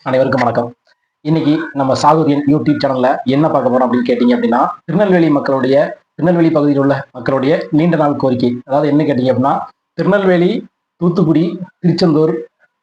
அனைவருக்கும் வணக்கம். இன்னைக்கு நம்ம சாதுரியன் யூடியூப் சேனல்ல என்ன பார்க்க போறோம் அப்படின்னு கேட்டீங்க அப்படின்னா, திருநெல்வேலி பகுதியில் உள்ள மக்களுடைய நீண்ட நாள் கோரிக்கை. அதாவது என்ன கேட்டீங்க அப்படின்னா, திருநெல்வேலி, தூத்துக்குடி, திருச்செந்தூர்,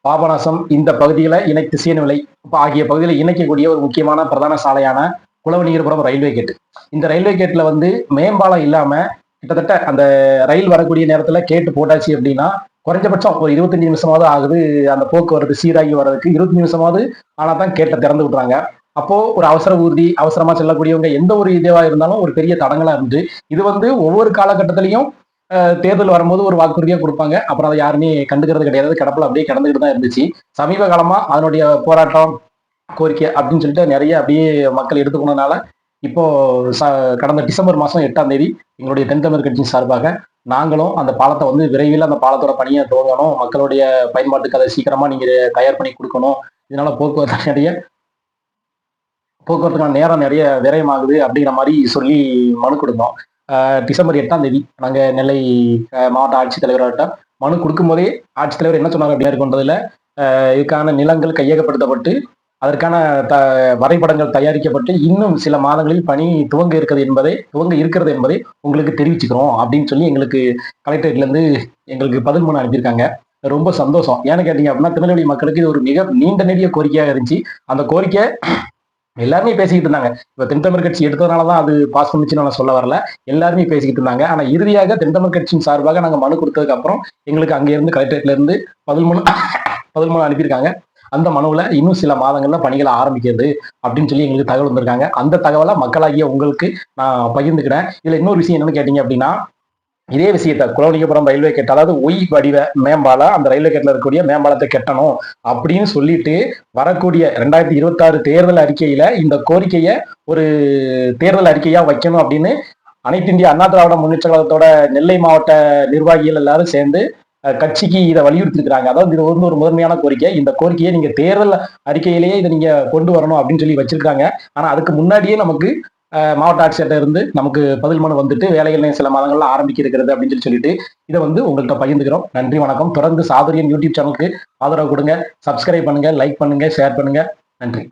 பாபநாசம் இந்த பகுதிகளை இணைத்து சீனவிலை ஆகிய பகுதிகளை இணைக்கக்கூடிய ஒரு முக்கியமான பிரதான சாலையான குளவநீர்புரம் ரயில்வே கேட். இந்த ரயில்வே கேட்ல வந்து மேம்பாலம் இல்லாம கிட்டத்தட்ட அந்த ரயில் வரக்கூடிய நேரத்துல கேட்டு போட்டாச்சு அப்படின்னா குறைஞ்சபட்சம் ஒரு 25 நிமிஷமாவது ஆகுது அந்த போக்குவரத்து சீராகி வர்றதுக்கு. 25 நிமிஷமாவது ஆனா தான் கேட்டை திறந்து விட்டுறாங்க. அப்போ ஒரு அவசர ஊர்தி, அவசரமா செல்லக்கூடியவங்க எந்த ஒரு இதுவா இருந்தாலும் ஒரு பெரிய தடங்களா இருந்து இது வந்து ஒவ்வொரு காலகட்டத்திலையும் தேர்தல் வரும்போது ஒரு வாக்குறுதியா கொடுப்பாங்க. அப்புறம் அதை யாருமே கண்டுக்கிறது கிடையாது. கிடப்பில் அப்படியே கிடந்துகிட்டு தான் இருந்துச்சு. சமீப காலமா அதனுடைய போராட்டம், கோரிக்கை அப்படின்னு சொல்லிட்டு நிறைய அப்படியே மக்கள் எடுத்துக்கொண்டனால இப்போ கடந்த டிசம்பர் மாதம் 8ஆம் தேதி எங்களுடைய தென் தமிழ் கட்சியின் சார்பாக நாங்களும் அந்த பாலத்தை வந்து விரைவில் அந்த பாலத்தோட பணியை துவங்கணும், மக்களுடைய பயன்பாட்டுக்கு அதை சீக்கிரமா நீங்க தயார் பண்ணி கொடுக்கணும், இதனால போக்குவரத்துக்கான நேரம் நிறைய விரயமாகுது அப்படிங்கிற மாதிரி சொல்லி மனு கொடுத்தோம். டிசம்பர் 8ஆம் தேதி நாங்கள் நெல்லை மாவட்ட ஆட்சித்தலைவர்கிட்ட மனு கொடுக்கும் போதே ஆட்சித்தலைவர் என்ன சொன்னார் அப்படின்னு கொண்டதுல இதுக்கான நிலங்கள் கையகப்படுத்தப்பட்டு அதற்கான வரைபடங்கள் தயாரிக்கப்பட்டு இன்னும் சில மாதங்களில் பணி துவங்க இருக்கிறது என்பதை உங்களுக்கு தெரிவிச்சுக்கிறோம் அப்படின்னு சொல்லி எங்களுக்கு கலெக்டரேட்ல இருந்து எங்களுக்கு பதில் மனு அனுப்பியிருக்காங்க. ரொம்ப சந்தோஷம். ஏன்னு கேட்டீங்க அப்படின்னா திருநெல்வேலி மக்களுக்கு இது ஒரு மிக நீண்ட நெடிய கோரிக்கையாக இருந்துச்சு. அந்த கோரிக்கை எல்லாருமே பேசிக்கிட்டு இருந்தாங்க. இப்ப தென்தமிழ் கட்சி எடுத்ததுனாலதான் அது பாஸ் பண்ணுச்சுன்னு நான் சொல்ல வரல. எல்லாருமே பேசிக்கிட்டு இருந்தாங்க. ஆனா இறுதியாக தென்தமிழ் கட்சியின் சார்பாக நாங்க மனு கொடுத்ததுக்கு அப்புறம் எங்களுக்கு அங்க இருந்து கலெக்டரேட்ல இருந்து பதில் மனு அனுப்பியிருக்காங்க. அந்த மனுவில் இன்னும் சில மாதங்கள்ல பணிகளை ஆரம்பிக்கிறது அப்படின்னு சொல்லி எங்களுக்கு தகவல் வந்திருக்காங்க. அந்த தகவலை மக்களாகிய உங்களுக்கு நான் பகிர்ந்துக்கிறேன். இதுல இன்னொரு விஷயம் என்னன்னு கேட்டீங்க அப்படின்னா, இதே விஷயத்த குளவணிகபுரம் ரயில்வே கேட், அதாவது ஒய் வடிவ மேம்பாலம், அந்த ரயில்வே கேட்ல இருக்கக்கூடிய மேம்பாலத்தை கட்டணும் அப்படின்னு சொல்லிட்டு வரக்கூடிய 2026 தேர்தல் அறிக்கையில இந்த கோரிக்கையை ஒரு தேர்தல் அறிக்கையா வைக்கணும் அப்படின்னு அனைத்து இந்திய அண்ணா திராவிட முன்னேற்ற கழகத்தோட நெல்லை மாவட்ட நிர்வாகிகள் எல்லாரும் சேர்ந்து கட்சிக்கு இதை வலியுறுத்தி இருக்கிறாங்க. அதாவது இது வந்து ஒரு முதன்மையான கோரிக்கை. இந்த கோரிக்கையை நீங்க தேர்தல் அறிக்கையிலேயே இதை நீங்க கொண்டு வரணும் அப்படின்னு சொல்லி வச்சிருக்காங்க. ஆனா அதுக்கு முன்னாடியே நமக்கு மாவட்ட ஆட்சியர்கிட்ட இருந்து நமக்கு பதில் மனு வந்துட்டு வேலைகள் சில மாதங்கள்ல ஆரம்பிக்க இருக்கிறது அப்படின்னு சொல்லிட்டு இதை வந்து உங்கள்கிட்ட பகிர்ந்துக்கிறோம். நன்றி, வணக்கம். தொடர்ந்து சாதுரியன் யூடியூப் சேனலுக்கு ஆதரவு கொடுங்க, சப்ஸ்கிரைப் பண்ணுங்க, லைக் பண்ணுங்க, ஷேர் பண்ணுங்க. நன்றி.